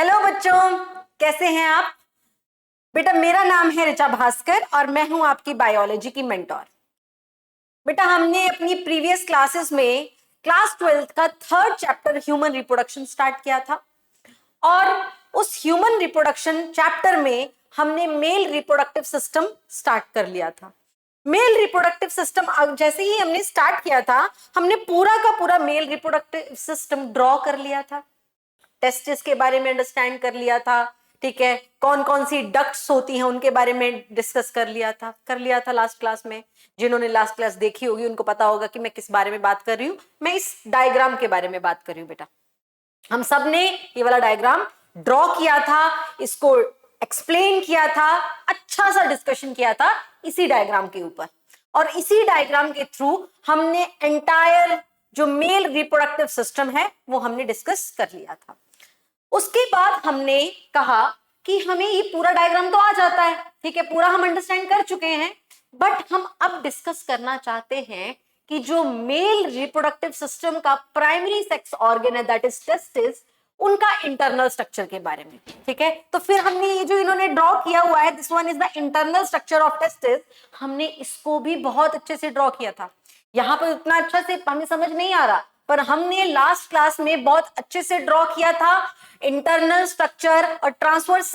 Hello बच्चों, कैसे हैं आप? बेटा मेरा नाम है ऋचा भास्कर और मैं हूं आपकी बायोलॉजी की मेंटोर। बेटा हमने अपनी प्रीवियस क्लासेस में क्लास 12th का third chapter human reproduction start किया था और उस ह्यूमन रिप्रोडक्शन चैप्टर में हमने मेल रिप्रोडक्टिव सिस्टम स्टार्ट कर लिया था। मेल रिप्रोडक्टिव सिस्टम जैसे ही हमने स्टार्ट किया था, हमने पूरा का पूरा मेल रिप्रोडक्टिव सिस्टम ड्रॉ कर लिया था, टेस्टिस के बारे में अंडरस्टैंड कर लिया था, ठीक है, कौन कौन सी डक्ट्स होती हैं उनके बारे में डिस्कस कर लिया था लास्ट क्लास में। जिन्होंने लास्ट क्लास देखी होगी उनको पता होगा कि मैं किस बारे में बात कर रही हूं। मैं इस डायग्राम के बारे में बात कर रही हूं। बेटा हम सब ने ये वाला डायग्राम ड्रॉ किया था, इसको एक्सप्लेन किया था, अच्छा सा डिस्कशन किया था इसी डायग्राम के ऊपर, और इसी डायग्राम के थ्रू हमने एंटायर जो मेल रिप्रोडक्टिव सिस्टम है वो हमने डिस्कस कर लिया था। उसके बाद हमने कहा कि हमें ये पूरा डायग्राम तो आ जाता है, ठीक है, पूरा हम अंडरस्टैंड कर चुके हैं, बट हम अब डिस्कस करना चाहते हैं कि जो मेल रिप्रोडक्टिव सिस्टम का प्राइमरी सेक्स ऑर्गन है दैट इज टेस्टिस, उनका इंटरनल स्ट्रक्चर के बारे में, ठीक है। तो फिर हमने ये जो इन्होंने ड्रॉ किया हुआ है, this one is the internal structure of testis, हमने इसको भी बहुत अच्छे से ड्रॉ किया था। यहां पर उतना अच्छा से हमें समझ नहीं आ रहा, पर हमने लास्ट क्लास में बहुत अच्छे से ड्रॉ किया था इंटरनल स्ट्रक्चर और ट्रांसवर्स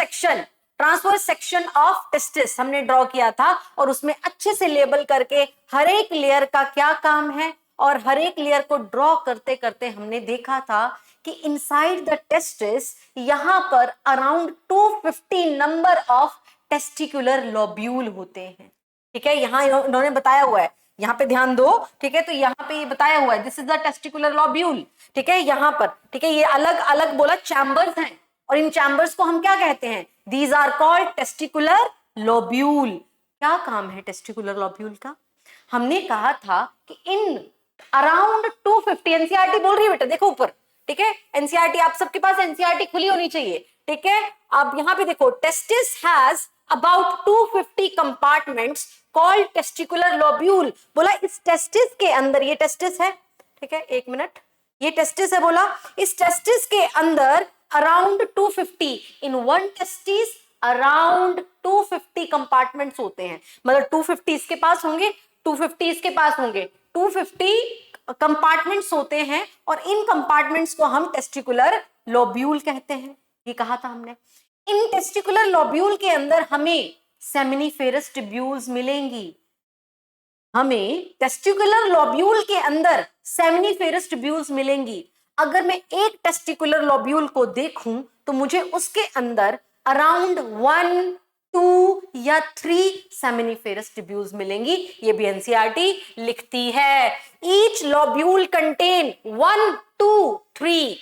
सेक्शन ऑफ टेस्टिस हमने ड्रॉ किया था, और उसमें अच्छे से लेबल करके हर एक लेयर का क्या काम है, और हर एक लेयर को ड्रॉ करते करते हमने देखा था कि इनसाइड द टेस्टिस यहां पर around 250 number of testicular lobule होते हैं, ठीक है। यहां इन्होंने बताया हुआ है, यहां पे ध्यान दो, ठीक है। तो यहां पे ये बताया हुआ है this is the testicular lobule, ठीक है, यहां पर, ठीक है। ये अलग अलग बोला चैम्बर्स हैं, और इन चैम्बर्स को हम क्या कहते हैं? These are called testicular lobule. क्या काम है टेस्टिकुलर लोब्यूल का? हमने कहा था कि इन अराउंड 250, एनसीईआरटी बोल रही है बेटा, देखो ऊपर, ठीक है, एनसीईआरटी आप सबके पास एनसीईआरटी खुली होनी चाहिए, ठीक है। अब यहां पे देखो, testis has about 250 compartments called testicular lobule. बोला इस टेस्टिस के अंदर, ये टेस्टिस है, ठीक है, एक मिनट, ये टेस्टिस है, बोला इस टेस्टिस के अंदर around 250, in one testis around 250 compartments होते हैं। मतलब 250 इसके पास होंगे, 250 इसके पास होंगे, 250 कंपार्टमेंट्स होते हैं, और इन कंपार्टमेंट्स को हम टेस्टिकुलर लोब्यूल कहते हैं। ये कहा था हमने। इन टेस्टिकुलर लोब्यूल के अंदर हमें सेमिनिफेरस ट्यूब्यूल्स मिलेंगी। हमें टेस्टिकुलर लोब्यूल के अंदर सेमिनिफेरस ट्यूब्यूल्स मिलेंगी। अगर मैं एक टेस्टिकुलर लोब्यूल को देखूं तो मुझे उसके अंदर अराउंड 1, 2 या 3 सेमिनिफेरस ट्यूब्यूल्स मिलेंगी। ये भी एनसीईआरटी लिखती है। Each lobule contain 1, 2, 3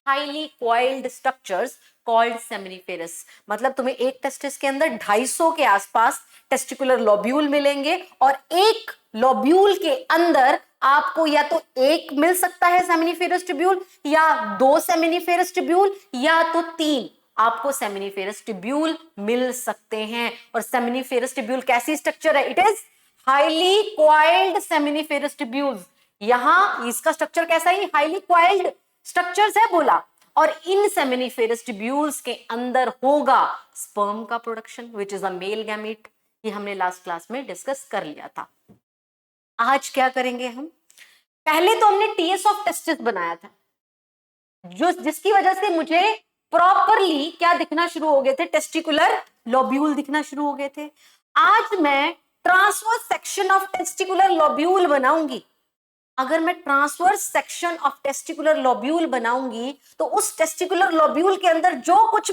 highly coiled structures called seminiferous. मतलब तुम्हें एक टेस्टिस के अंदर 250 के आसपास टेस्टिकुलर लोब्यूल मिलेंगे, और एक लोब्यूल के अंदर आपको या तो एक मिल सकता है सेमिनिफेरस ट्यूब्यूल, या 2 सेमिनिफेरस ट्यूब्यूल, या तो 3 आपको सेमिनिफेरस ट्यूब्यूल मिल सकते हैं। और सेमिनिफेरस ट्यूब्यूल कैसी स्ट्रक्चर है? It is highly coiled seminiferous tubules. यहां इसका स्ट्रक्चर कैसा है? हाईली कॉइल्ड स्ट्रक्चर्स है बोला, और इन सेमिनिफेरस ट्यूब्यूल्स के अंदर होगा स्पर्म का production which is a male gamete. ये हमने लास्ट क्लास में डिस्कस कर लिया था। आज क्या करेंगे हम? पहले तो हमने टीएस ऑफ टेस्टिस बनाया था, जो जिसकी वजह से मुझे प्रॉपरली क्या दिखना शुरू हो गए थे? टेस्टिकुलर लोब्यूल दिखना शुरू हो गए थे। आज मैं transverse section of testicular lobule बनाऊंगी। अगर मैं transverse section of testicular lobule बनाऊंगी तो उस टेस्टिकुलर लोब्यूल के अंदर जो कुछ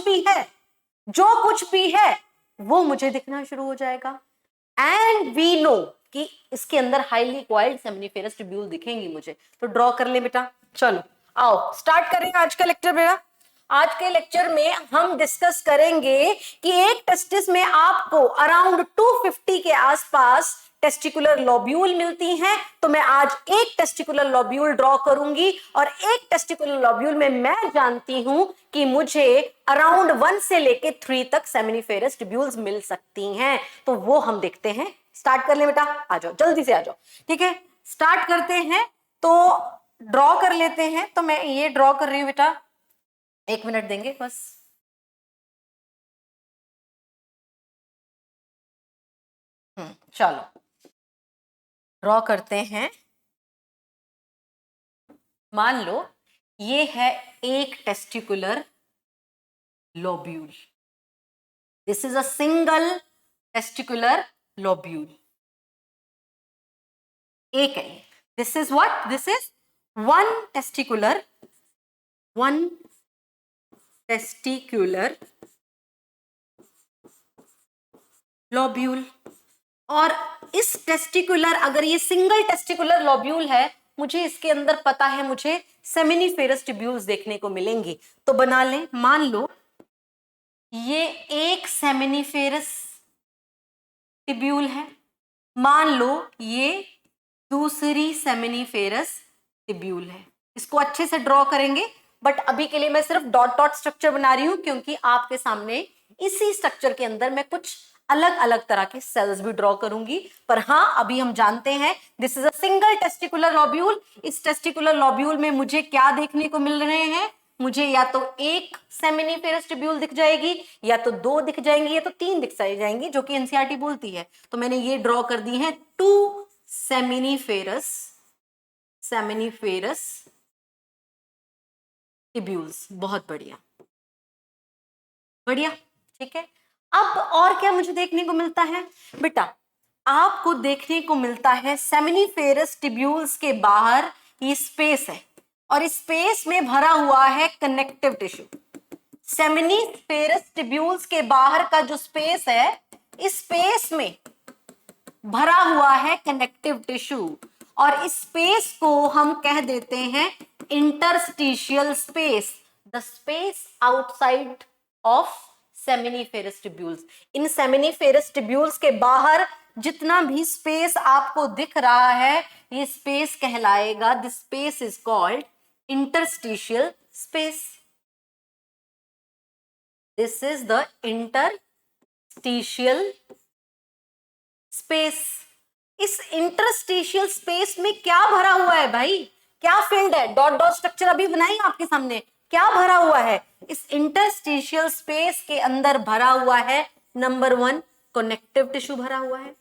भी है वो मुझे दिखना शुरू हो जाएगा। एंड वी नो कि इसके अंदर हाईली कॉइल्ड सेमिनिफेरस ट्यूब्यूल दिखेंगी मुझे। तो ड्रॉ कर ले बेटा। चलो आओ स्टार्ट करें आज का लेक्चर। बेटा आज के लेक्चर में हम डिस्कस करेंगे कि एक टेस्टिस में आपको अराउंड 250 के आसपास टेस्टिकुलर लोब्यूल मिलती हैं। तो मैं आज एक टेस्टिकुलर लोब्यूल ड्रॉ करूंगी, और एक टेस्टिकुलर लोब्यूल में मैं जानती हूं कि मुझे अराउंड 1 से लेके 3 तक सेमिनिफेरस ट्यूब्यूल्स मिल सकती हैं। तो वो हम देखते हैं। स्टार्ट कर ले बेटा, आ जाओ जल्दी से आ जाओ, ठीक है, स्टार्ट करते हैं। तो ड्रॉ कर लेते हैं। तो मैं ये ड्रॉ कर रही हूं बेटा, 1 मिनट देंगे बस। चलो ड्रॉ करते हैं। मान लो ये है एक testicular lobule. This is a single testicular lobule. एक है। This is what? This is one testicular lobule. और इस टेस्टिकुलर, अगर ये सिंगल टेस्टिकुलर लोब्यूल है, मुझे इसके अंदर पता है मुझे सेमिनिफेरस ट्यूब्यूल्स देखने को मिलेंगी। तो बना लें, मान लो ये एक सेमिनिफेरस ट्यूब्यूल है, मान लो ये दूसरी सेमिनिफेरस ट्यूब्यूल है। इसको अच्छे से ड्रॉ करेंगे, बट अभी के लिए मैं सिर्फ डॉट डॉट स्ट्रक्चर बना रही हूं, क्योंकि आपके सामने इसी स्ट्रक्चर के अंदर मैं कुछ अलग अलग तरह के सेल्स भी ड्रॉ करूंगी। पर हाँ, अभी हम जानते हैं this is a single testicular lobule. इस टेस्टिकुलर लोब्यूल में मुझे क्या देखने को मिल रहे हैं? मुझे या तो एक सेमिनिफेरस ट्यूब्यूल दिख जाएगी, या तो दो दिख जाएंगी, या तो तीन दिख जाएंगी, जो कि एनसीईआरटी बोलती है। तो मैंने ये ड्रॉ कर दी है टू सेमिनिफेरस ट्यूब्यूल्स। बहुत बढ़िया, बढ़िया, ठीक है। अब और क्या मुझे देखने को मिलता है बेटा? आपको देखने को मिलता है सेमिनिफेरस ट्यूब्यूल्स के बाहर ये स्पेस है, और इस स्पेस में भरा हुआ है कनेक्टिव टिश्यू। सेमिनिफेरस ट्यूब्यूल्स के बाहर का जो स्पेस है, इस स्पेस में भरा हुआ है कनेक्टिव टिश्यू, और इस स्पेस को हम कह देते हैं interstitial space, the space outside of seminiferous tubules. In seminiferous tubules के बाहर जितना भी स्पेस आपको दिख रहा है, ये स्पेस कहलाएगा, this space is called interstitial space. This is the interstitial space. इस इंटरस्टिशियल स्पेस में क्या भरा हुआ है भाई? क्या फील्ड है? डॉट डॉट स्ट्रक्चर अभी बनाई आपके सामने। क्या भरा हुआ है? इस इंटरस्टिशियल स्पेस के अंदर भरा हुआ है, नंबर वन, कनेक्टिव टिश्यू भरा हुआ है।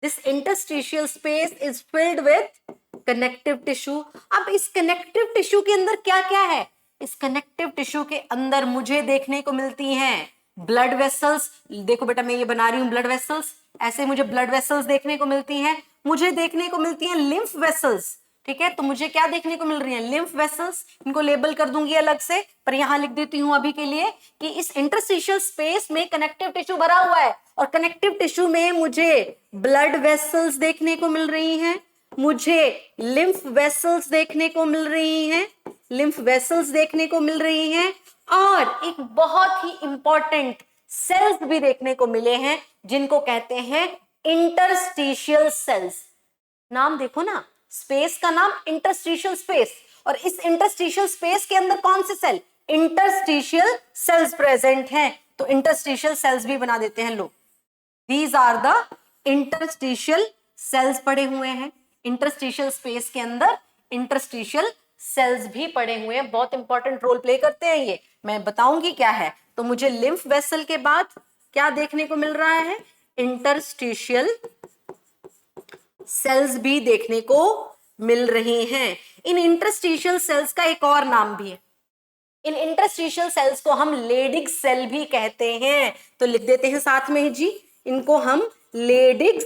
This interstitial space is filled with connective tissue. अब इस कनेक्टिव टिश्यू के अंदर क्या क्या है? इस कनेक्टिव टिश्यू के अंदर मुझे देखने को मिलती हैं ब्लड वेसल्स। देखो बेटा, मैं ये बना रही हूं ब्लड वेसल्स, ऐसे मुझे ब्लड वेसल्स देखने को मिलती हैं। मुझे देखने को मिलती हैं लिम्फ वेसल्स, ठीक है। तो मुझे क्या देखने को मिल रही है? Lymph vessels. इनको लेबल कर दूंगी अलग से, पर यहां लिख देती हूं अभी के लिए कि इस इंटरस्टिशियल स्पेस में कनेक्टिव टिश्यू भरा हुआ है, और कनेक्टिव टिश्यू में मुझे ब्लड वेसल्स देखने को मिल रही हैं, मुझे लिम्फ वेसल्स देखने को मिल रही हैं, लिम्फ वेसल्स देखने को मिल रही हैं, और एक बहुत ही इंपॉर्टेंट सेल्स भी देखने को मिले हैं, जिनको कहते हैं इंटरस्टिशियल सेल्स। नाम देखो ना, स्पेस का नाम इंटरस्टिशियल स्पेस, और इस इंटरस्टिशियल स्पेस के अंदर कौन से सेल? इंटरस्टिशियल सेल्स प्रेजेंट हैं। तो इंटरस्टिशियल सेल्स भी बना देते हैं लोग। These are the interstitial cells पड़े हुए हैं इंटरस्टिशियल स्पेस के अंदर। इंटरस्टिशियल सेल्स भी पड़े हुए हैं, बहुत इंपॉर्टेंट रोल प्ले करते हैं ये, मैं बताऊंगी क्या है। तो मुझे लिम्फ वेसल के बाद क्या देखने को मिल रहा है? इंटरस्टिशियल सेल्स भी देखने को मिल रही हैं। इन इंटरस्टिशियल सेल्स का एक और नाम भी है। इन इंटरस्टिशियल सेल्स को हम लेडिग सेल भी कहते हैं। तो लिख देते हैं साथ में ही जी, इनको हम लेडिग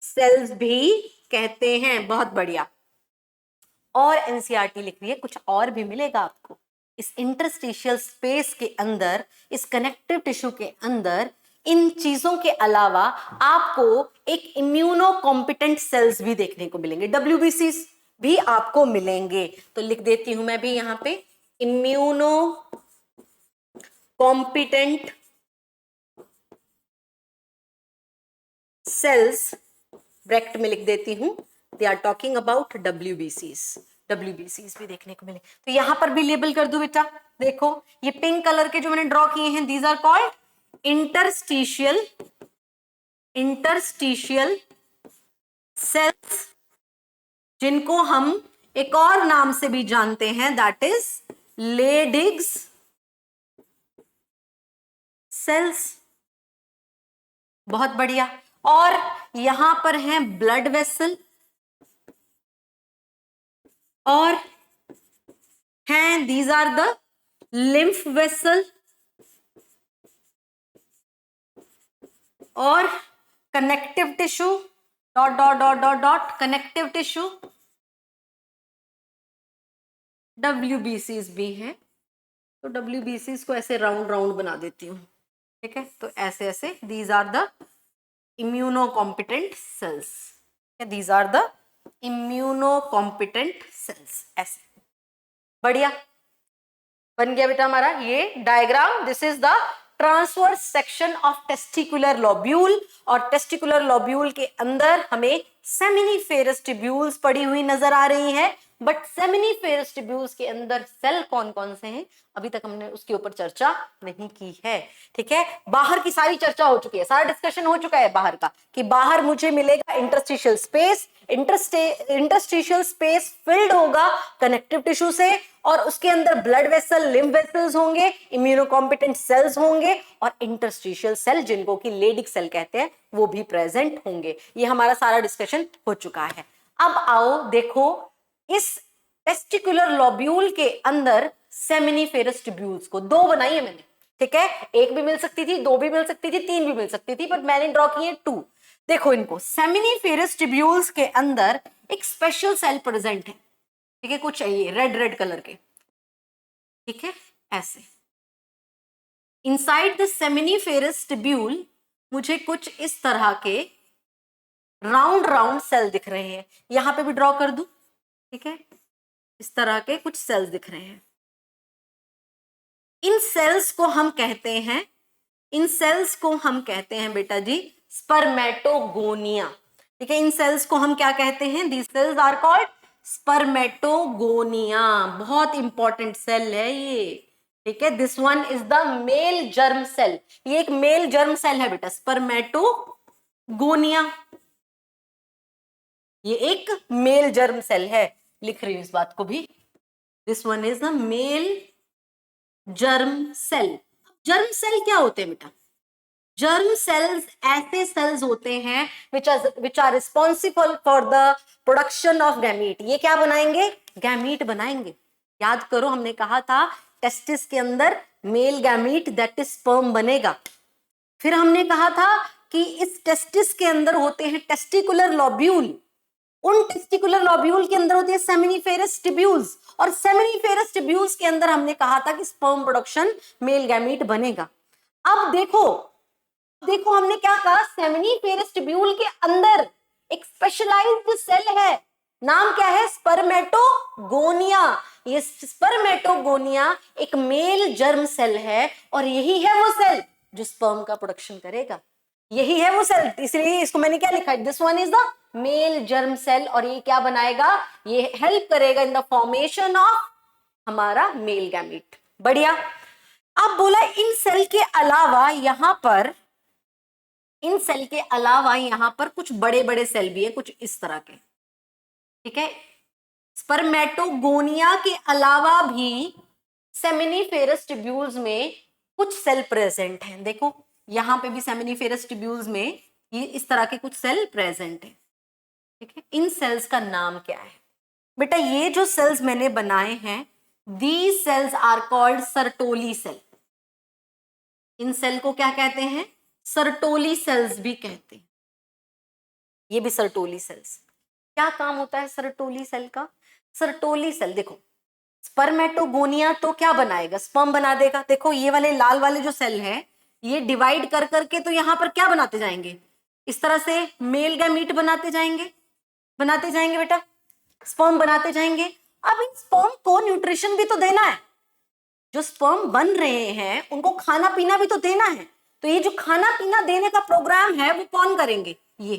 सेल्स भी कहते हैं। बहुत बढ़िया। और एनसीईआरटी लिख रही है, कुछ और भी मिलेगा आपको इस इंटरस्टिशियल स्पेस के अंदर, इस कनेक्टिव टिश्यू के अंदर। इन चीजों के अलावा आपको एक इम्यूनो कॉम्पिटेंट सेल्स भी देखने को मिलेंगे, WBCs भी आपको मिलेंगे। तो लिख देती हूं मैं भी यहां पे, इम्यूनो कॉम्पिटेंट सेल्स, ब्रैकेट में लिख देती हूं, they are talking about WBCs भी देखने को मिले। तो यहां पर भी लेबल कर दो बेटा। देखो ये पिंक कलर के जो मैंने ड्रॉ किए हैं, these are called interstitial cells, जिनको हम एक और नाम से भी जानते हैं, दैट इज लेडिग्स सेल्स। बहुत बढ़िया। और यहां पर है ब्लड वेसल और हैं these are the lymph vessel और connective tissue dot dot dot dot dot connective tissue WBCs भी हैं। तो WBCs को ऐसे राउंड राउंड बना देती हूँ, ठीक है। तो ऐसे ऐसे these are the immunocompetent cells, these are the immunocompetent cells. ऐसे बढ़िया बन गया बेटा हमारा ये diagram. This is the transverse section of testicular lobule और टेस्टिकुलर लोब्यूल के अंदर हमें सेमिनिफेरस ट्यूब्यूल्स पड़ी हुई नजर आ रही हैं। बट सेमिनिफेरस ट्यूब्यूल्स के अंदर सेल कौन कौन से हैं अभी तक हमने उसके ऊपर चर्चा नहीं की है, ठीक है। बाहर की सारी चर्चा हो चुकी है, सारा डिस्कशन हो चुका है बाहर का, कि बाहर मुझे मिलेगा interstitial space, interstitial space field होगा कनेक्टिव टिश्यू से और उसके अंदर ब्लड वेसल, लिम्फ वेसल्स होंगे, इम्यूनोकॉम्पिटेंट सेल्स होंगे और इंटरस्टिशियल सेल जिनको कि लेडिक सेल कहते हैं वो भी प्रेजेंट होंगे। ये हमारा सारा डिस्कशन हो चुका है। अब आओ देखो इस टेस्टिकुलर लोब्यूल के अंदर सेमिनिफेरस ट्यूब्यूल्स को दो बनाई है मैंने, ठीक है। एक भी मिल सकती थी, दो भी मिल सकती थी, तीन भी मिल सकती थी, पर मैंने ड्रॉ की है 2। देखो इनको सेमिनिफेरस ट्यूब्यूल्स के अंदर एक स्पेशल सेल प्रेजेंट है, ठीक है, कुछ चाहिए रेड रेड कलर के, ठीक है। ऐसे इनसाइड द सेमिनिफेरस ट्यूब्यूल मुझे कुछ इस तरह के राउंड राउंड सेल दिख रहे हैं, यहां पे भी ड्रॉ कर दूं, ठीक है। इस तरह के कुछ सेल्स दिख रहे हैं। इन सेल्स को हम कहते हैं, इन सेल्स को हम कहते हैं बेटा जी स्पर्मेटोगोनिया, ठीक है। इन सेल्स को हम क्या कहते हैं? These cells are called spermatogonia. बहुत इंपॉर्टेंट सेल है ये, ठीक है। This one is the male germ cell, ये एक मेल जर्म सेल है बेटा स्पर्मेटोगोनिया, ये एक मेल जर्म सेल है। लिख रही हूं इस बात को भी, this one is the male germ cell. Germ cell क्या होते हैं बेटा? जर्म सेल्स ऐसे सेल्स होते हैं which are responsible for the production of gamete. ये क्या बनाएंगे? गैमीट बनाएंगे। याद करो हमने कहा था टेस्टिस के अंदर male gamete that is sperm बनेगा। फिर हमने कहा था कि इस टेस्टिस के अंदर होते हैं टेस्टिकुलर लोब्यूल, उन टेस्टिकुलर लोब्यूल के अंदर होती है सेमिनिफेरस ट्यूब्यूल्स और सेमिनिफेरस ट्यूब्यूल्स के अंदर हमने कहा था कि स्पर्म प्रोडक्शन मेल गैमीट बनेगा। अब देखो हमने क्या कहा, सेमिनिफेरस ट्यूब्यूल के अंदर एक स्पेशलाइज्ड सेल है, नाम क्या है? स्पर्मेटोगोनिया। ये स्पर्मेटोगोनिया एक मेल जर्म सेल है और यही है वो सेल जो स्पर्म का प्रोडक्शन करेगा, यही है वो सेल। इसलिए इसको मैंने क्या लिखा है? This one is the male germ cell और ये क्या बनाएगा? ये हेल्प करेगा इन द फॉर्मेशन ऑफ हमारा मेल गैमीट। बढ़िया। अब बोला इन सेल के अलावा यहां पर, इन सेल के अलावा यहां पर कुछ बड़े बड़े सेल भी है, कुछ इस तरह के, ठीक है। स्पर्मेटोगोनिया के अलावा भी सेमिनिफेरस ट्यूब्यूल्स में कुछ सेल प्रेजेंट हैं। देखो यहां पे भी सेमिनिफेरस ट्यूब्यूल्स में ये इस तरह के कुछ सेल प्रेजेंट है, ठीक है। इन सेल्स का नाम क्या है बेटा? ये जो सेल्स मैंने बनाए हैं these cells are called Sertoli cell. इन सेल को क्या कहते हैं? सर्टोली सेल्स भी कहते हैं। ये भी सर्टोली सेल्स। क्या काम होता है सर्टोली सेल का? सर्टोली सेल देखो स्पर्मेटोगोनिया तो क्या बनाएगा? स्पर्म बना देगा। देखो ये वाले लाल वाले जो सेल है ये डिवाइड कर करके तो यहां पर क्या बनाते जाएंगे? इस तरह से मेल गैमीट बनाते जाएंगे बेटा, स्पर्म बनाते जाएंगे। अब इन स्पर्म को न्यूट्रिशन भी तो देना है, जो स्पर्म बन रहे हैं उनको खाना पीना भी तो देना है। तो ये जो खाना पीना देने का प्रोग्राम है वो कौन करेंगे? ये,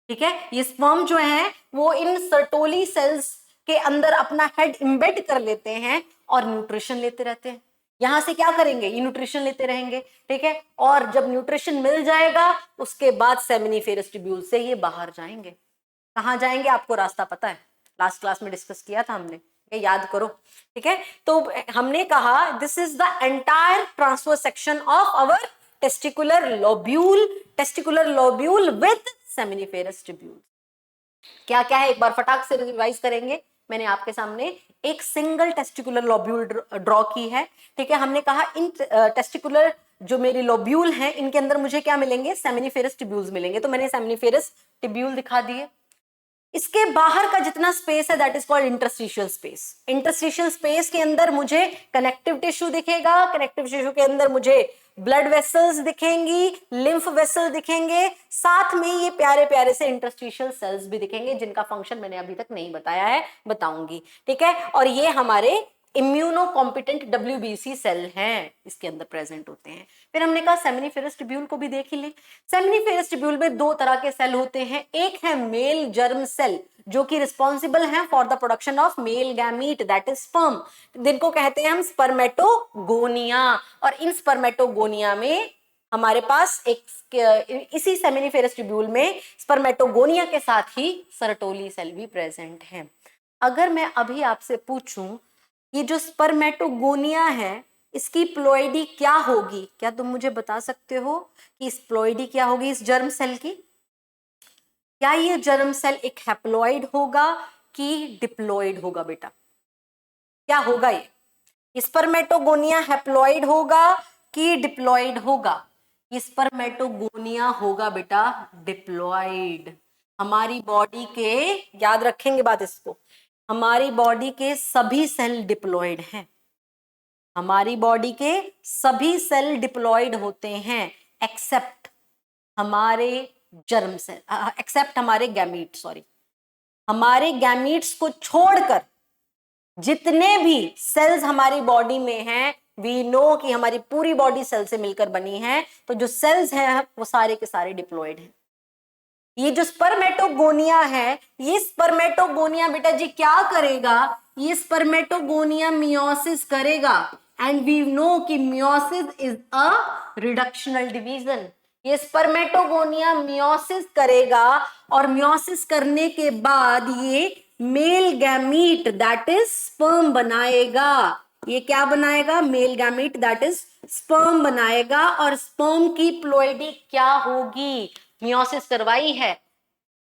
ठीक है। ये स्पर्म जो है वो इन सर्टोली सेल्स के अंदर अपना हेड इम्बेड कर लेते हैं और न्यूट्रिशन लेते रहते हैं। यहां से क्या करेंगे? ये न्यूट्रिशन लेते रहेंगे, ठीक है। और जब न्यूट्रिशन मिल जाएगा उसके बाद सेमिनिफेरस ट्यूब्यूल से ये बाहर जाएंगे। कहाँ जाएंगे? आपको रास्ता पता है, लास्ट क्लास में डिस्कस किया था हमने, ये याद करो, ठीक है। तो हमने कहा this is the entire transfer section of our testicular lobule with seminiferous tubule. क्या क्या है एक बार फटाक से रिवाइज करेंगे। मैंने आपके सामने एक सिंगल टेस्टिकुलर लोब्यूल ड्रॉ की है, ठीक है। हमने कहा इन टेस्टिकुलर जो मेरी लोब्यूल हैं इनके अंदर मुझे क्या मिलेंगे, सेमिनिफेरस ट्यूब्यूल्स मिलेंगे, तो मैंने सेमिनिफेरस ट्यूब्यूल दिखा दिए। इसके बाहर का जितना स्पेस है that is called interstitial space. Interstitial space के अंदर मुझे कनेक्टिव टिश्यू दिखेगा, कनेक्टिव टिश्यू के अंदर मुझे ब्लड वेसल्स दिखेंगी, लिम्फ वेसल दिखेंगे, साथ में ये प्यारे प्यारे से इंटरस्टिशियल सेल्स भी दिखेंगे जिनका फंक्शन मैंने अभी तक नहीं बताया है, बताऊंगी, ठीक है। और ये हमारे इम्यूनो कॉम्पिटेंट WBC सेल हैं, इसके अंदर प्रेजेंट होते हैं। फिर हमने कहा सेमिनिफेरस ट्यूब्यूल को भी देख ही ले। सेमिनिफेरस ट्यूब्यूल में दो तरह के सेल होते हैं, एक है मेल जर्म सेल जो कि रिस्पॉन्सिबल है for the production of male gamete that is sperm, जिनको कहते हैं हम स्पर्मेटोगोनिया। और इन स्पर्मेटोगोनिया में हमारे पास एक इसी सेमिनिफेरस ट्यूब्यूल में स्पर्मेटोगोनिया के साथ ही सर्टोली सेल भी प्रेजेंट है। अगर मैं अभी आपसे पूछूं ये जो स्पर्मेटोगोनिया है इसकी प्लोइडी क्या होगी, क्या तुम मुझे बता सकते हो कि इस प्लोइडी क्या होगी इस जर्म सेल की? क्या ये जर्म सेल एक हैप्लॉइड होगा कि डिप्लॉइड होगा बेटा? क्या होगा ये स्पर्मेटोगोनिया हैप्लॉइड होगा कि डिप्लॉइड होगा? ये स्पर्मेटोगोनिया होगा बेटा डिप्लॉइड। हमारी बॉडी के, याद रखेंगे बात इसको, हमारी बॉडी के सभी सेल डिप्लॉइड हैं, हमारी बॉडी के सभी सेल डिप्लॉइड होते हैं एक्सेप्ट हमारे जर्म सेल, एक्सेप्ट हमारे गैमीट, सॉरी, हमारे गैमीट्स को छोड़कर जितने भी सेल्स हमारी बॉडी में हैं, वी नो कि हमारी पूरी बॉडी सेल से मिलकर बनी है, तो जो सेल्स हैं वो सारे के सारे डिप्लॉइड हैं। ये जो स्पर्मेटोगोनिया है, ये स्पर्मेटोगोनिया बेटा जी क्या करेगा, ये स्पर्मेटोगोनिया मियोसिस करेगा, एंड वी नो कि meiosis is a reductional division. ये स्पर्मेटोगोनिया मियोसिस करेगा और मियोसिस करने के बाद ये male gamete that is sperm बनाएगा। ये क्या बनाएगा, male gamete that is sperm बनाएगा। और स्पर्म की प्लोइडी क्या होगी, मियोसिस करवाई है,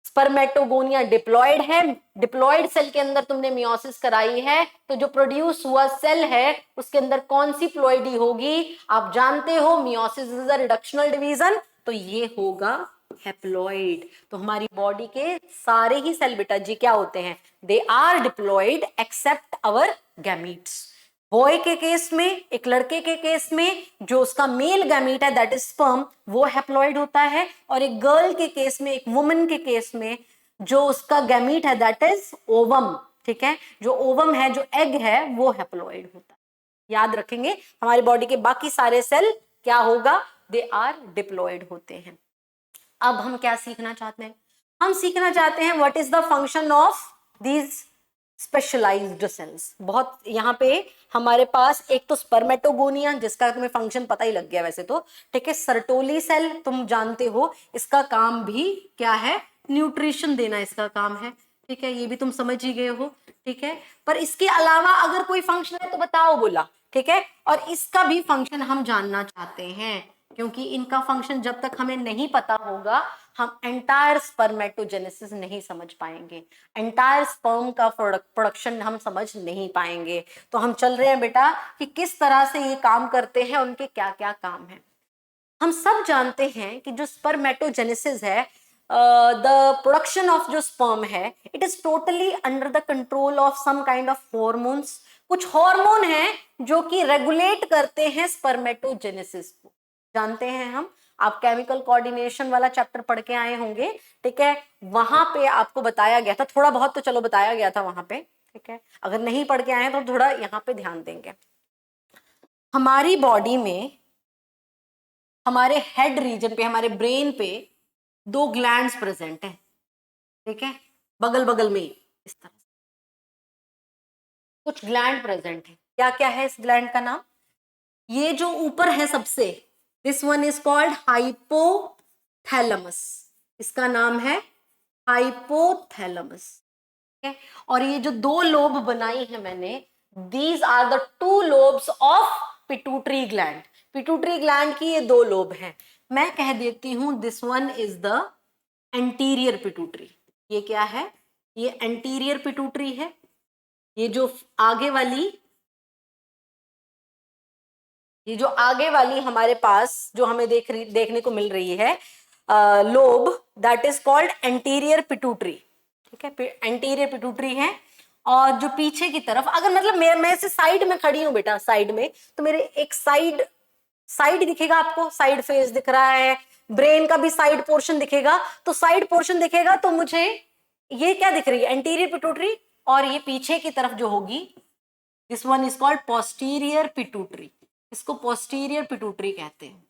स्पर्मेटोगोनिया डिप्लॉयड है, डिप्लॉयड सेल के अंदर तुमने मियोसिस कराई है, तो जो प्रोड्यूस हुआ सेल है उसके अंदर कौन सी प्लोइडी होगी? आप जानते हो meiosis is a reductional division, तो ये होगा हैप्लॉइड। तो हमारी बॉडी के सारे ही सेल बेटा जी क्या होते हैं, they are diploid except our gametes. Boy के केस में, एक लड़के के केस में जो उसका मेल गैमीट है दैट इज स्पर्म, वो हैप्लॉइड होता है, और एक गर्ल के केस में, एक वुमन के केस में जो उसका गैमीट है दैट इज ओवम, ठीक है, जो ओवम है, जो एग है, वो हैप्लॉइड होता है। याद रखेंगे हमारी बॉडी के बाकी सारे सेल क्या होगा, दे आर डिप्लॉयड होते हैं। अब हम क्या सीखना चाहते हैं, हम सीखना चाहते हैं what is the function of these specialised cells. बहुत यहाँ पे हमारे पास एक तो स्पर्मेटोगोनिया जिसका तुम्हें फंक्शन पता ही लग गया वैसे तो, ठीक है। सर्टोली सेल तुम जानते हो, इसका काम भी क्या है, न्यूट्रिशन देना इसका काम है, ठीक है, ये भी तुम समझ ही गए हो, ठीक है। पर इसके अलावा अगर कोई फंक्शन है तो बताओ बोला, ठीक है। और इसका भी फंक्शन हम जानना चाहते हैं, क्योंकि इनका फंक्शन जब तक हमें नहीं पता होगा हम एंटायर स्पर्मेटोजेनेसिस नहीं समझ पाएंगे, एंटायर स्पर्म का प्रोडक्शन हम समझ नहीं पाएंगे। तो हम चल रहे हैं बेटा कि किस तरह से ये काम करते हैं, उनके क्या क्या काम है। हम सब जानते हैं कि जो स्पर्मेटोजेनेसिस है, द प्रोडक्शन ऑफ जो स्पर्म है, it is totally under the control of some kind of hormones. कुछ हार्मोन हैं जो कि रेगुलेट करते हैं स्पर्मेटोजेनेसिस को, जानते हैं हम। आप केमिकल कोऑर्डिनेशन वाला चैप्टर पढ़ के आए होंगे, ठीक है, वहां पे आपको बताया गया था, थोड़ा बहुत तो चलो बताया गया था वहां पे, ठीक है। अगर नहीं पढ़ के आए तो थोड़ा यहाँ पे ध्यान देंगे। हमारी बॉडी में, हमारे हेड रीजन पे, हमारे ब्रेन पे दो ग्लैंड्स प्रेजेंट हैं, ठीक है, बगल बगल में इस तरह से कुछ ग्लैंड प्रेजेंट है। क्या क्या है इस ग्लैंड का नाम? ये जो ऊपर है सबसे, this one is called hypothalamus, इसका नाम है हाइपोथैलेमस, ठीक है। और ये जो दो लोब बनाई है मैंने, these are the two lobes of pituitary gland. Pituitary gland की ये दो लोब हैं। मैं कह देती हूं this one is the anterior pituitary. ये क्या है? ये एंटीरियर पिट्यूटरी है। ये जो आगे वाली, ये जो आगे वाली हमारे पास जो हमें देखने को मिल रही है lobe, that is called anterior pituitary. ठीक है, एंटीरियर पिट्यूटरी है। और जो पीछे की तरफ, अगर मतलब मैं से साइड में खड़ी हूं बेटा, साइड में, तो मेरे एक साइड दिखेगा आपको, साइड फेस दिख रहा है, ब्रेन का भी साइड पोर्शन दिखेगा। तो साइड पोर्शन दिखेगा तो मुझे ये क्या दिख रही है? Anterior pituitary. और ये पीछे की तरफ जो होगी, this one is called posterior pituitary. इसको पोस्टीरियर पिट्यूटरी कहते हैं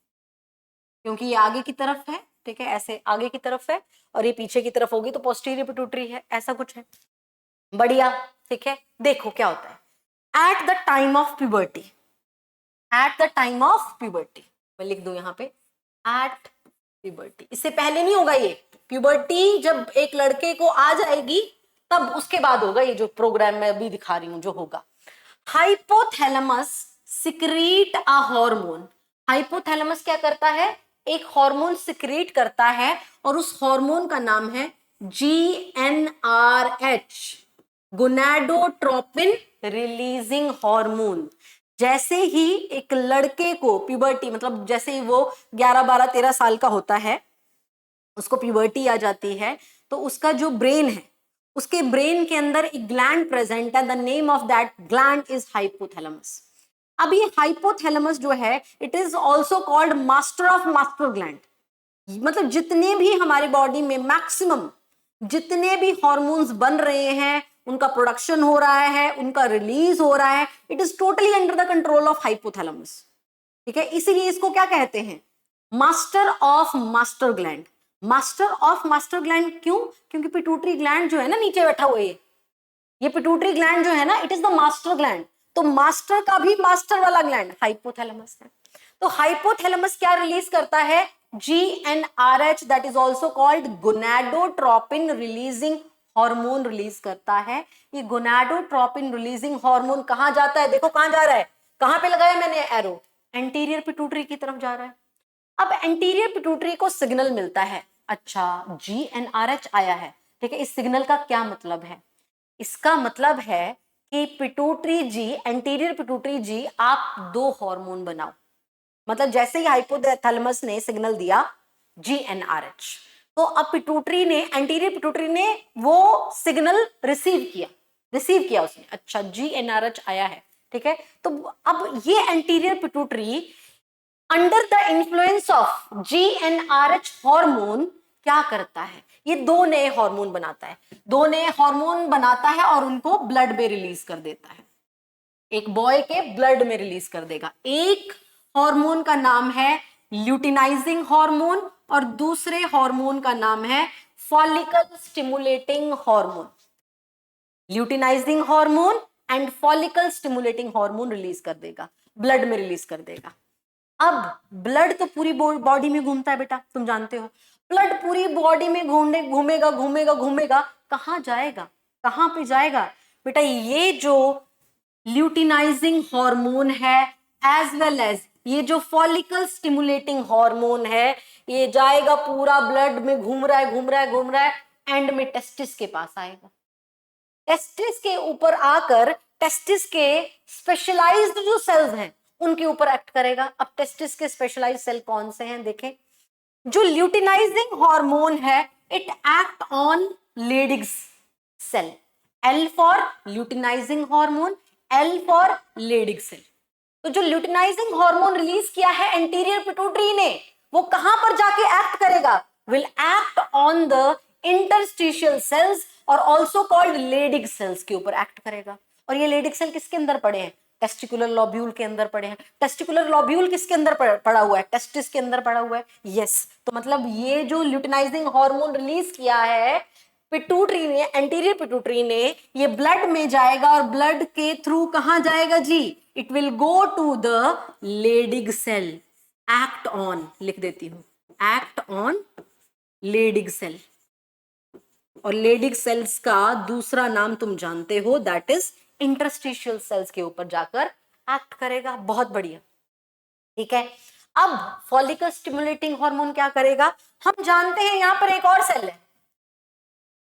क्योंकि ये आगे की तरफ है। ठीक है, ऐसे आगे की तरफ है और ये पीछे की तरफ होगी तो पोस्टीरियर पिट्यूटरी है, ऐसा कुछ है। बढ़िया। ठीक है, देखो क्या होता है at the time of puberty. At the time of puberty मैं लिख दूं यहां पे एट प्यूबर्टी। इससे पहले नहीं होगा ये। प्यूबर्टी जब एक लड़के को आ जाएगी तब उसके बाद होगा ये जो प्रोग्राम मैं अभी दिखा रही हूं जो होगा। Hypothalamus secrete a hormone. Hypothalamus क्या करता है? एक हार्मोन सिक्रीट करता है और उस हार्मोन का नाम है GnRH, गोनाडोट्रोपिन रिलीजिंग हार्मोन। जैसे ही एक लड़के को प्यूबर्टी, मतलब जैसे ही वो 11, 12, 13 साल का होता है, उसको प्यूबर्टी आ जाती है, तो उसका जो ब्रेन है, उसके ब्रेन के अंदर एक ग्लैंड प्रेजेंट है। The name of that gland is hypothalamus. अब ये हाइपोथैलेमस जो है, it is also called master of master gland. मतलब जितने भी हमारी बॉडी में मैक्सिमम जितने भी हॉर्मोन्स बन रहे हैं, उनका प्रोडक्शन हो रहा है, उनका रिलीज हो रहा है, it is totally under the control of hypothalamus. ठीक है, इसीलिए इसको क्या कहते हैं? Master of master gland. Master of master gland क्यों? क्योंकि पिट्यूटरी ग्लैंड जो है ना, नीचे बैठा हुआ ये पिट्यूटरी ग्लैंड जो है ना, it is the master gland. तो मास्टर का भी मास्टर वाला ग्लैंड हाइपोथैलेमस है। तो हाइपोथैलेमस क्या रिलीज करता है? GnRH, that is also called gonadotropin releasing hormone release करता है। ये गोनाडोट्रोपिन रिलीजिंग हार्मोन कहां जाता है? देखो कहां जा रहा है, कहां पे लगाया मैंने एरो? एंटीरियर पिट्यूटरी की तरफ जा रहा है। अब एंटीरियर पिट्यूटरी को सिग्नल मिलता है, अच्छा GnRH आया है। ठीक है, इस सिग्नल का क्या मतलब है? इसका मतलब है कि पिट्यूटरी जी, एंटीरियर पिट्यूटरी जी, आप दो हार्मोन बनाओ। मतलब जैसे ही हाइपोथैलेमस ने सिग्नल दिया GnRH, तो अब पिट्यूटरी ने, एंटीरियर पिट्यूटरी ने वो सिग्नल रिसीव किया उसने। अच्छा GnRH आया है। ठीक है, तो अब ये anterior pituitary under the influence of GnRH hormone क्या करता है? ये दो नए हार्मोन बनाता है। दो नए हार्मोन बनाता है और उनको ब्लड में रिलीज कर देता है। एक बॉय के ब्लड में रिलीज कर देगा। एक हार्मोन का नाम है ल्यूटिनाइजिंग हार्मोन और दूसरे हार्मोन का नाम है follicle stimulating hormone. Luteinizing hormone and follicle stimulating hormone release कर देगा, ब्लड में रिलीज कर देगा। अब ब्लड तो पूरी बॉडी में घूमता है बेटा, तुम जानते हो। ब्लड पूरी बॉडी में घूमेगा घूमेगा घूमेगा, कहां जाएगा? कहां पे जाएगा बेटा? ये जो ल्यूटिनाइजिंग हार्मोन है एज वेल एज ये जो फॉलिकल स्टिमुलेटिंग हार्मोन है, ये जाएगा पूरा ब्लड में, घूम रहा है घूम रहा है घूम रहा है, एंड में टेस्टिस के पास आएगा। टेस्टिस के ऊपर आकर टेस्टिस के स्पेशलाइज्ड जो सेल्स हैं उनके ऊपर एक्ट करेगा। अब टेस्टिस के स्पेशलाइज्ड सेल कौन से हैं देखें। जो ल्यूटिनाइजिंग हार्मोन है, it act on Leydig's cell. L for luteinizing hormone, L for Leydig cell. तो जो ल्यूटिनाइजिंग हार्मोन रिलीज किया है एंटीरियर पिट्यूटरी ने, वो कहां पर जाके एक्ट करेगा? Will act on the interstitial sales और ऑल्सो कॉल्ड लेडिग सेल्स के ऊपर एक्ट करेगा। और ये लेडिग सेल किसके अंदर पड़े हैं? टेस्टिकुलर लॉब्यूल के अंदर पड़े हैं। टेस्टिकुलर लॉब्यूल किसके अंदर पड़ा हुआ है? टेस्टिस के अंदर पड़ा हुआ है। यस, तो मतलब ये जो ल्यूटिनाइजिंग हार्मोन रिलीज किया है पिट्यूटरी ने, एंटीरियर पिट्यूटरी ने, ये ब्लड में जाएगा और ब्लड के थ्रू कहां जाएगा जी? It will go to the Leydig cell. Act on, लिख देती हूं, एक्ट ऑन लेडिग सेल। और लेडिग सेल्स का दूसरा नाम तुम जानते हो, दैट इज इंटरस्टिशियल सेल्स के ऊपर जाकर एक्ट करेगा। बहुत बढ़िया। ठीक है। अब फॉलिकल स्टिमुलेटिंग हार्मोन क्या करेगा, हम जानते हैं यहां पर एक और सेल है,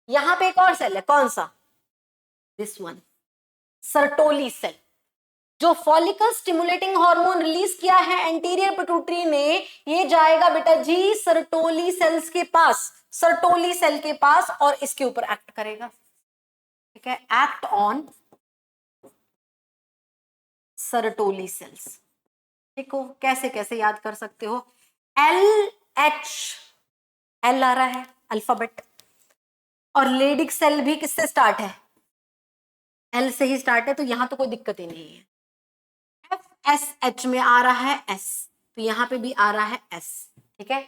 यहां पे एक और सेल है, कौन सा, दिस वन, सर्टोली सेल। जो फॉलिकल स्टिमुलेटिंग हार्मोन रिलीज किया है एंटीरियर पिट्यूटरी ने, ये जाएगा बेटा जी सर्टोली सेल्स के पास, सर्टोली सेल के पास, और इसके ऊपर एक्ट करेगा। ठीक है, एक्ट ऑन सर्टोली सेल्स। देखो कैसे कैसे याद कर सकते हो, एल एच, एल आ रहा है अल्फाबेट, और लेडिक सेल भी किससे स्टार्ट है, एल से ही स्टार्ट है, तो यहां तो कोई दिक्कत ही नहीं है। एफ एस एच में आ रहा है एस, तो यहां पे भी आ रहा है एस। ठीक है,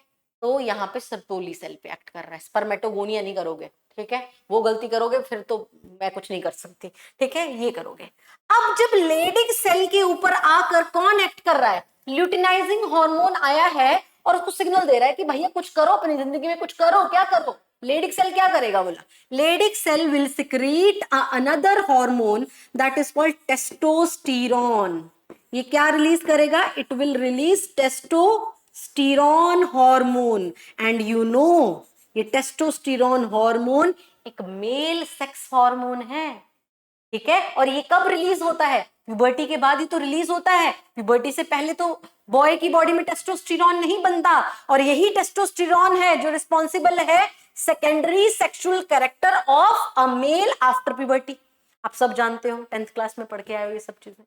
तो यहां पे सर्टोली सेल पे एक्ट कर रहा है, स्पर्मेटोगोनिया नहीं करोगे। ठीक है, वो गलती करोगे फिर तो मैं कुछ नहीं कर सकती। ठीक है, ये करोगे। अब जब लेडिक सेल के ऊपर आकर कौन एक्ट कर रहा है, ल्यूटिनाइजिंग हार्मोन आया है और उसको सिग्नल दे रहा है कि भैया कुछ करो अपनी जिंदगी में, कुछ करो, क्या करो। लेडिक सेल क्या करेगा, बोला Leydig cell will secrete another hormone that is called testosterone. ये क्या रिलीज करेगा, it will release testosterone hormone. And you know ये टेस्टोस्टेरोन हार्मोन एक मेल सेक्स हार्मोन है। ठीक है, और ये कब रिलीज होता है, प्यूबर्टी के बाद ही तो रिलीज होता है, प्यूबर्टी से पहले तो बॉय की बॉडी में टेस्टोस्टेरोन नहीं बनता, और यही टेस्टोस्टेरोन है जो रिस्पॉन्सिबल है secondary sexual character of a male after puberty. आप सब जानते हो, 10th क्लास में पढ़ के आए हो ये सब चीजें।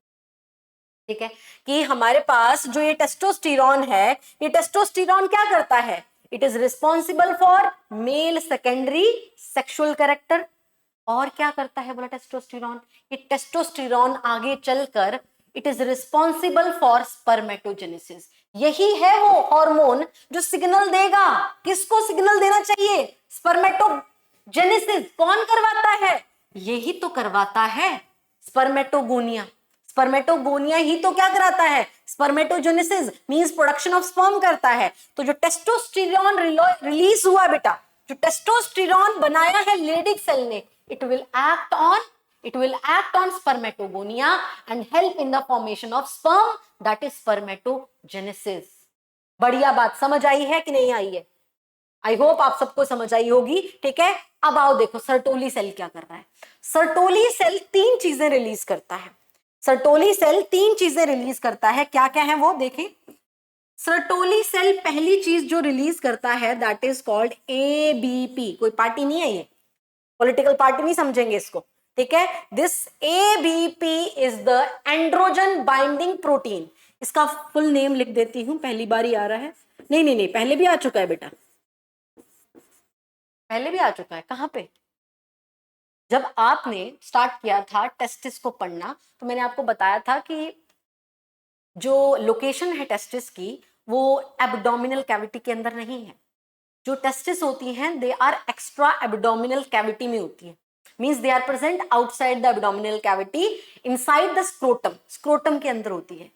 ठीक है, कि हमारे पास जो ये टेस्टोस्टेरोन है, ये टेस्टोस्टेरोन क्या करता है, it is responsible for male secondary sexual character. और क्या करता है बोला टेस्टोस्टेरोन, ये टेस्टोस्टेरोन आगे चलकर it is responsible for spermatogenesis. यही है वो हार्मोन जो सिग्नल देगा, किसको सिग्नल देना चाहिए, स्पर्मेटोजेनेसिस। कौन करवाता है, यही तो करवाता है स्पर्मेटोगोनिया। स्पर्मेटोगोनिया ही तो क्या कराता है, spermatogenesis means production of sperm करता है। तो जो टेस्टोस्टेरोन रिलीज हुआ बेटा, जो टेस्टोस्टेरोन बनाया है लेडिक सेल ने, it will act on spermatogonia and help in the formation of sperm, that is spermatogenesis। बढ़िया बात समझ आई है कि नहीं आई है, आई होप आप सबको समझ आई होगी। ठीक है, अब आओ देखो सर्टोली सेल क्या कर रहा है। सर्टोली सेल तीन चीजें रिलीज करता है, सर्टोली सेल तीन चीजें रिलीज करता है, क्या क्या है वो देखें। सर्टोली सेल पहली चीज जो रिलीज करता है दैट इज कॉल्ड एबीपी, कोई पार्टी नहीं है ये, पॉलिटिकल पार्टी नहीं समझेंगे इसको। ठीक है, this ABP is the androgen binding protein. इसका फुल नेम लिख देती हूं, पहली बार ही आ रहा है, नहीं नहीं नहीं पहले भी आ चुका है बेटा, पहले भी आ चुका है। कहां पे, जब आपने स्टार्ट किया था टेस्टिस को पढ़ना तो मैंने आपको बताया था कि जो लोकेशन है टेस्टिस की वो एब्डोमिनल कैविटी के अंदर नहीं है। जो टेस्टिस होती हैं they are extra abdominal cavity में होती है, means they are present outside the abdominal cavity inside the scrotum, scrotum के अंदर होती है।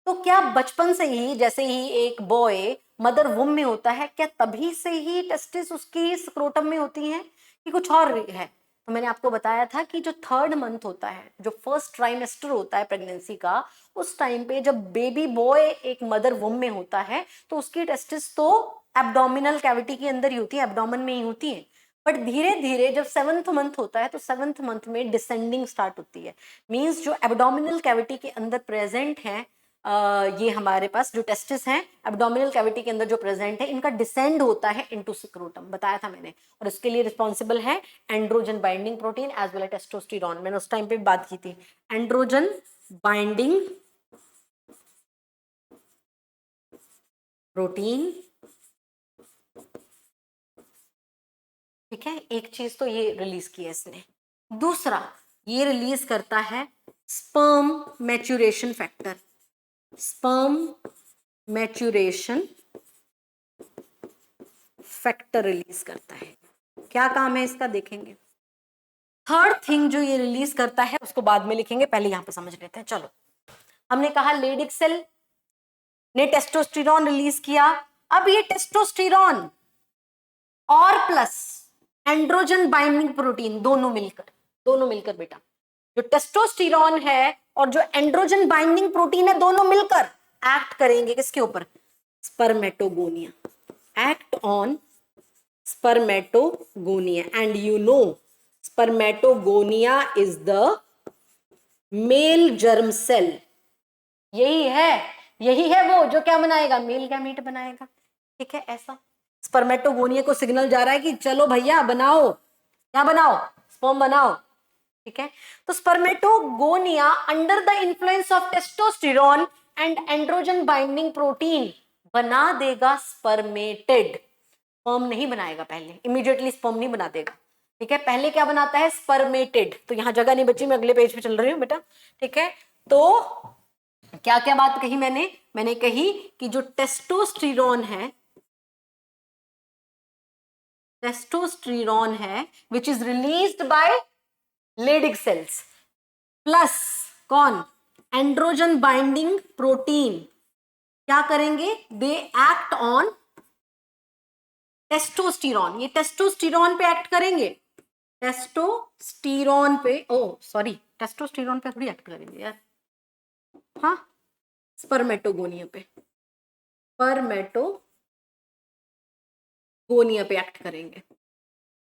तो क्या बचपन से ही जैसे ही एक बॉय मदर वुम में होता है, क्या तभी से ही टेस्टिस उसकी स्क्रोटम में होती हैं कि कुछ और है। तो मैंने आपको बताया था कि जो 3rd मंथ होता है, जो फर्स्ट ट्राइमेस्टर होता है प्रेगनेंसी का, उस टाइम पे जब बेबी बॉय एक मदर वुम में होता है तो उसकी टेस्टिस तो एब्डोमिनल कैविटी के अंदर ही होती है, एब्डोमेन में ही होती है। बट धीरे धीरे जब 7th मंथ होता है तो 7th मंथ में डिसेंडिंग स्टार्ट होती है, मींस जो एब्डोमिनल कैविटी के अंदर प्रेजेंट है, ये हमारे पास जो टेस्टिस हैं एब्डोमिनल कैविटी के अंदर जो प्रेजेंट है, इनका डिसेंड होता है इनटू स्क्रोटम, बताया था मैंने। और इसके लिए रिस्पॉन्सिबल है androgen binding protein as well as testosterone, मैंने उस टाइम पे बात की थी। एंड्रोजन बाइंडिंग प्रोटीन, ठीक है, एक चीज तो ये रिलीज की है इसने। दूसरा ये रिलीज करता है sperm maturation factor, sperm maturation factor release करता है। क्या काम है इसका देखेंगे। थर्ड थिंग जो ये रिलीज करता है उसको बाद में लिखेंगे, पहले यहां पे समझ लेते हैं। चलो, हमने कहा लेडिक सेल ने टेस्टोस्टेरोन रिलीज किया। अब ये टेस्टोस्टेरोन और प्लस एंड्रोजन बाइंडिंग प्रोटीन दोनों मिलकर बेटा, जो टेस्टोस्टेरोन है और जो एंड्रोजन बाइंडिंग प्रोटीन है दोनों मिलकर एक्ट करेंगे किसके ऊपर? Spermatogonia. Act on spermatogonia, and you know spermatogonia is the male germ cell. यही है वो जो क्या बनाएगा? मेल गैमीट बनाएगा। ठीक है, ऐसा स्पर्मेटोगोनिया को सिग्नल जा रहा है कि चलो भैया बनाओ, क्या बनाओ? स्पर्म बनाओ। ठीक है, तो spermatogonia under the influence of testosterone and androgen binding protein बना देगा स्पर्मेटेड। स्पर्म नहीं बनाएगा, पहले इमीडिएटली स्पर्म नहीं बना देगा। ठीक है, पहले क्या बनाता है? स्पर्मेटेड। तो यहां जगह नहीं बची, मैं अगले पेज पे चल रही हूँ बेटा। ठीक है, तो क्या क्या बात कही मैंने कही कि जो टेस्टोस्टेरोन है which is released by Leydig cells, plus कौन? एंड्रोजन बाइंडिंग प्रोटीन क्या करेंगे? They act on testosterone. ये टेस्टोस्टेरोन पे एक्ट करेंगे, टेस्टोस्टेरोन पे, टेस्टोस्टेरोन पे थोड़ी एक्ट करेंगे यार, हाँ, स्पर्मेटोगोनिया पे एक्ट करेंगे।